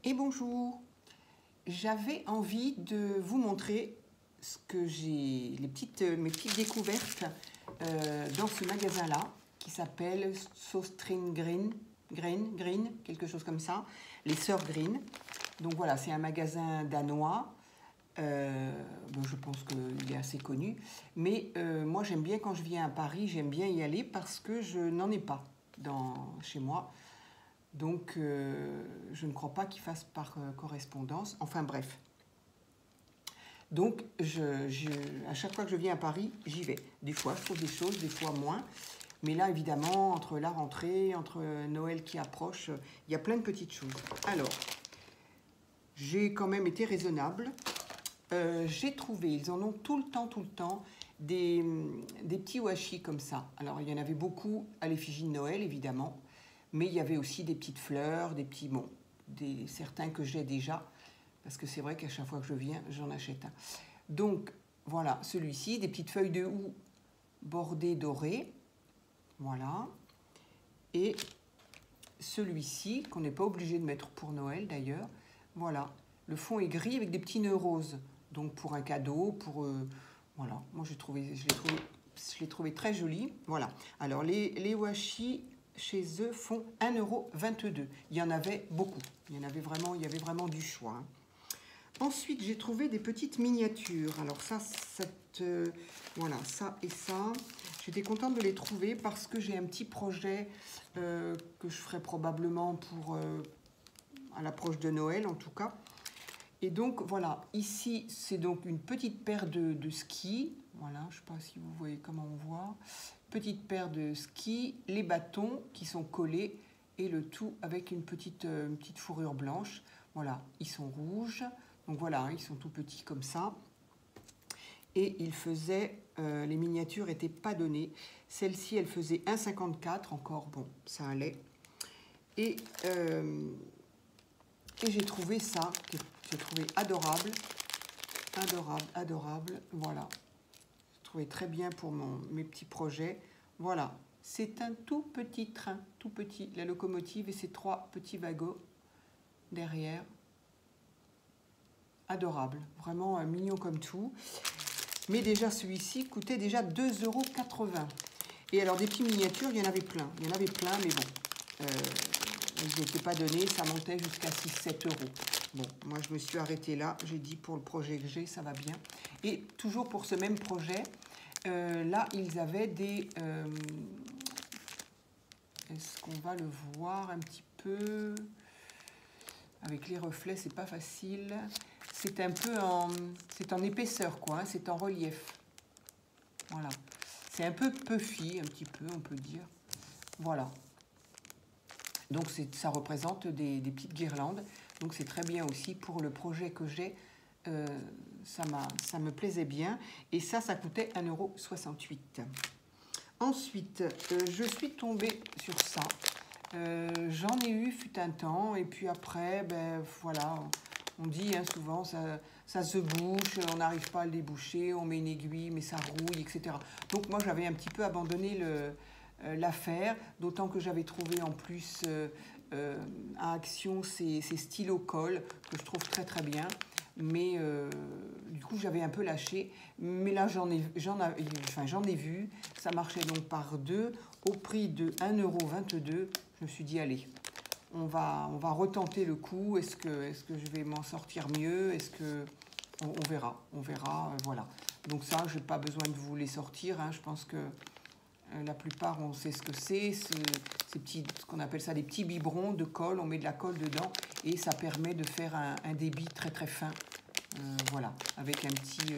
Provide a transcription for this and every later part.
Et bonjour, j'avais envie de vous montrer ce que j'ai, mes petites découvertes dans ce magasin-là qui s'appelle Søstrene Green, quelque chose comme ça, les Sœurs Green. Donc voilà, c'est un magasin danois. Je pense qu'il est assez connu, mais moi j'aime bien quand je viens à Paris, j'aime bien y aller parce que je n'en ai pas chez moi. Donc, je ne crois pas qu'il fasse par correspondance. Enfin, bref. Donc, à chaque fois que je viens à Paris, j'y vais. Des fois, je trouve des choses, des fois moins. Mais là, évidemment, entre la rentrée, entre Noël qui approche, il y a plein de petites choses. Alors, j'ai quand même été raisonnable. J'ai trouvé, ils en ont tout le temps, des petits washi comme ça. Alors, il y en avait beaucoup à l'effigie de Noël, évidemment. Mais il y avait aussi des petites fleurs, des petits, certains que j'ai déjà, parce que c'est vrai qu'à chaque fois que je viens, j'en achète un. Donc, voilà, celui-ci, des petites feuilles de houx bordées dorées, voilà. Et celui-ci, qu'on n'est pas obligé de mettre pour Noël d'ailleurs, voilà. Le fond est gris avec des petits nœuds roses, donc pour un cadeau, voilà. Moi, je l'ai trouvé très joli, voilà. Alors, les washi chez eux font 1,22 €. Il y en avait beaucoup. Il y avait vraiment du choix. Hein. Ensuite, j'ai trouvé des petites miniatures. Alors voilà, ça et ça. J'étais contente de les trouver parce que j'ai un petit projet que je ferai probablement à l'approche de Noël, en tout cas. Et donc, voilà, ici, c'est donc une petite paire de skis. Voilà, je ne sais pas si vous voyez comment on voit. Petite paire de skis, les bâtons qui sont collés et le tout avec une petite fourrure blanche. Voilà, ils sont rouges. Donc voilà, ils sont tout petits comme ça. Et ils faisaient, les miniatures n'étaient pas données. Celle-ci, elle faisait 1,54 encore. Bon, ça allait. Et j'ai trouvé ça, que j'ai trouvé adorable. Adorable. Voilà. Je trouvais très bien pour mes petits projets. Voilà. C'est un tout petit train, tout petit. La locomotive et ses 3 petits wagons derrière. Adorable. Vraiment mignon comme tout. Mais déjà, celui-ci coûtait déjà 2,80 €. Et alors, des petits miniatures, il y en avait plein. Mais bon. Ils n'étaient pas donnés, ça montait jusqu'à 6-7 €. Bon, moi je me suis arrêtée là, j'ai dit pour le projet que j'ai, ça va bien. Et toujours pour ce même projet, là ils avaient des... Est-ce qu'on va le voir un petit peu? Avec les reflets, c'est pas facile. C'est un peu c'est en épaisseur, quoi, hein, c'est en relief. Voilà. C'est un peu puffy, un petit peu, on peut dire. Voilà. Donc ça représente des petites guirlandes. Donc c'est très bien aussi pour le projet que j'ai. Ça me plaisait bien. Et ça coûtait 1,68 €. Ensuite, je suis tombée sur ça. J'en ai eu fut un temps. Et puis après, voilà, on dit hein, souvent ça se bouche, on n'arrive pas à le déboucher, on met une aiguille, mais ça rouille, etc. Donc moi j'avais un petit peu abandonné l'affaire, d'autant que j'avais trouvé en plus à Action ces stylos colle que je trouve très très bien, mais du coup j'avais un peu lâché. Mais là j'en ai vu, ça marchait donc par 2 au prix de 1,22 €. Je me suis dit allez, on va retenter le coup. Est-ce que je vais m'en sortir mieux? On verra, voilà. Donc ça, je n'ai pas besoin de vous les sortir, hein. Je pense que la plupart, on sait ce que c'est, ce qu'on appelle ça des petits biberons de colle, on met de la colle dedans et ça permet de faire un débit très très fin, voilà, avec un petit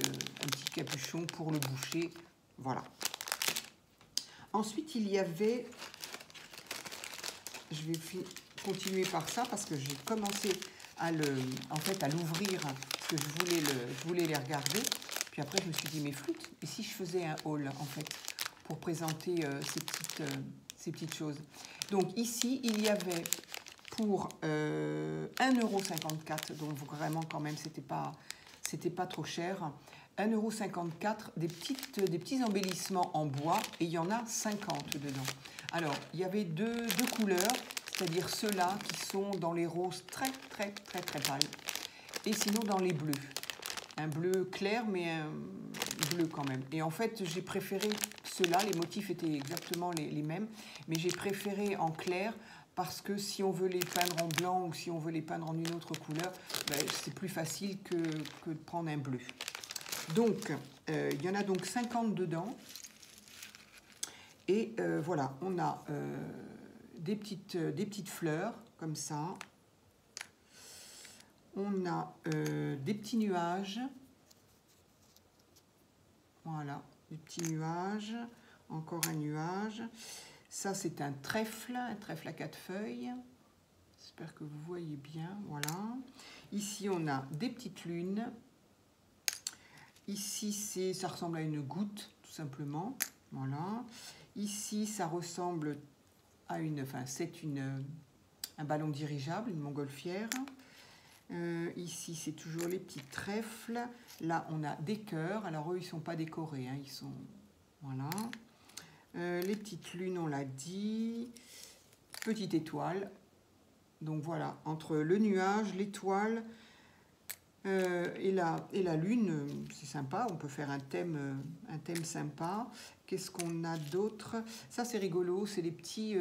capuchon pour le boucher, voilà. Ensuite, il y avait, je vais continuer par ça parce que j'ai commencé à l'ouvrir parce que je voulais les regarder. Puis après, je me suis dit, mais flûte, et si je faisais un haul, en fait, pour présenter ces petites choses. Donc ici, il y avait pour 1,54 €, donc vraiment quand même, c'était pas trop cher. 1,54 €, des petits embellissements en bois, et il y en a 50 dedans. Alors, il y avait deux couleurs. c'est-à-dire ceux-là qui sont dans les roses très pâles, et sinon dans les bleus. Un bleu clair, mais un bleu quand même. Et en fait, j'ai préféré ceux-là, les motifs étaient exactement les mêmes, mais j'ai préféré en clair, parce que si on veut les peindre en blanc ou si on veut les peindre en une autre couleur, ben, c'est plus facile que de prendre un bleu. Donc, il y en a donc 50 dedans. Et voilà, on a des petites fleurs, comme ça. On a des petits nuages. Voilà, des petits nuages. Encore un nuage. Ça, c'est un trèfle à 4 feuilles. J'espère que vous voyez bien. Voilà. Ici, on a des petites lunes. Ici, ça ressemble à une goutte, tout simplement. Voilà. Ici, ça ressemble à c'est un ballon dirigeable, une montgolfière. Ici, c'est toujours les petits trèfles. Là, on a des cœurs. Alors, eux, ils ne sont pas décorés. Hein. Ils sont... Voilà. Les petites lunes, on l'a dit. Petite étoile. Donc, voilà. Entre le nuage, l'étoile et la lune, c'est sympa. On peut faire un thème sympa. Qu'est-ce qu'on a d'autre? Ça, c'est rigolo. C'est des petits...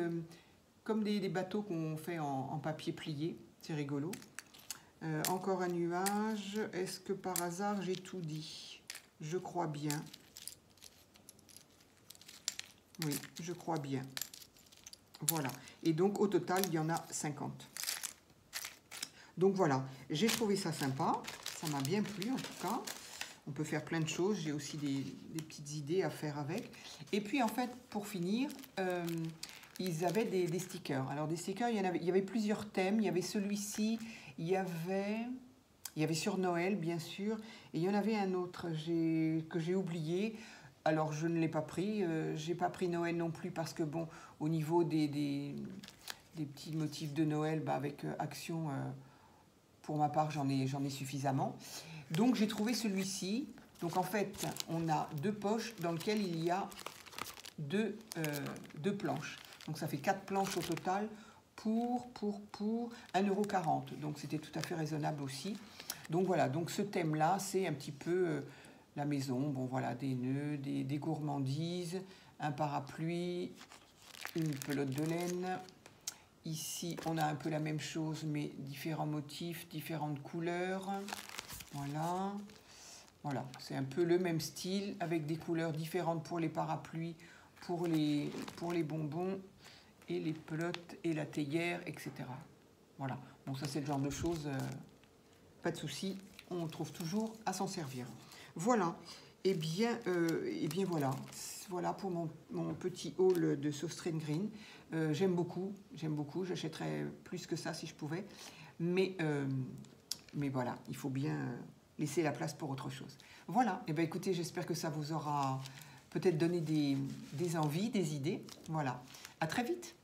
comme des bateaux qu'on fait en papier plié. C'est rigolo. Encore un nuage. Est-ce que par hasard j'ai tout dit? Je crois bien. Oui, je crois bien. Voilà. Et donc au total, il y en a 50. Donc voilà, j'ai trouvé ça sympa. Ça m'a bien plu en tout cas. On peut faire plein de choses. J'ai aussi des petites idées à faire avec. Et puis en fait, pour finir... ils avaient des stickers. Alors des stickers, il y avait plusieurs thèmes. Il y avait celui-ci, il y avait sur Noël, bien sûr. Et il y en avait un autre que j'ai oublié. Alors je ne l'ai pas pris. J'ai pas pris Noël non plus parce que bon, au niveau des petits motifs de Noël, bah, avec Action, pour ma part, j'en ai suffisamment. Donc j'ai trouvé celui-ci. Donc en fait, on a 2 poches dans lesquelles il y a deux planches. Donc ça fait 4 planches au total pour 1,40 €. Donc c'était tout à fait raisonnable aussi. Donc voilà, donc ce thème-là, c'est un petit peu la maison. Bon voilà, des nœuds, des gourmandises, un parapluie, une pelote de laine. Ici, on a un peu la même chose, mais différents motifs, différentes couleurs. Voilà. Voilà, c'est un peu le même style, avec des couleurs différentes pour les parapluies, pour les bonbons, et les pelotes, et la théière, etc. Voilà, bon ça c'est le genre de choses, pas de souci, on trouve toujours à s'en servir. Voilà, et bien voilà pour mon petit haul de Sostren Green. J'aime beaucoup, j'achèterais plus que ça si je pouvais, mais voilà, il faut bien laisser la place pour autre chose. Voilà, et bien écoutez, j'espère que ça vous aura peut-être donné des envies, des idées. Voilà, à très vite.